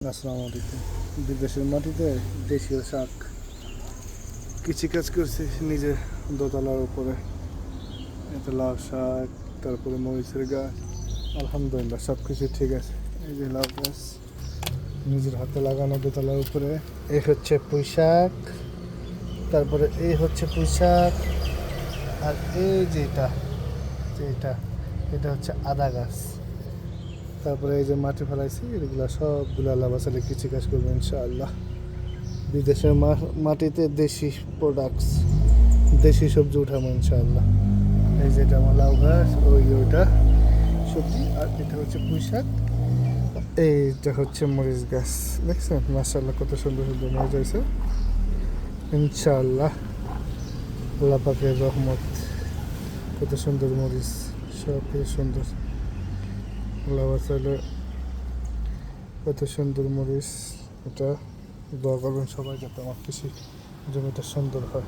আসসালামু আলাইকুম। বিদেশের মাটিতে দেশীয় শাক কৃষিকাজ করছি নিজে দোতলার উপরে। এতে লাউ শাক, তারপরে মরিচের গাছ, আলহামদুলিল্লাহ সব কিছু ঠিক আছে। এই যে লাউ গাছ নিজের হাতে লাগানো দোতলার উপরে। এই হচ্ছে পুঁই শাক, তারপরে এই হচ্ছে পুঁই শাক, আর এই যেটা এটা হচ্ছে আদা গাছ। তারপরে এই যে মাটি ফেলাইছি, এগুলো সবগুলো আল্লাহ বাসালে কৃষিকাজ করবো ইনশাআল্লাহ। বিদেশের মাটিতে দেশি প্রোডাক্টস, দেশি সবজি উঠাবো ইনশাআল্লাহ। এই যেটা আমার লাউ গাছ, ওইটা সবজি, আর এটা হচ্ছে পুঁই শাক, এইটা হচ্ছে মরিচ গাছ। দেখছেন মাশাআল্লাহ কত সুন্দর সুন্দর মরিচ হয়েছে ইনশাআল্লাহ। আল্লাহ পাকের রহমত, কত সুন্দর মরিচ, সব কিছু সুন্দর। আল্লাহ বাসালে কত সুন্দর মরিচ। এটা দোয়া করবেন সবাই যাতে আমার কৃষি জমিটা সুন্দর হয়।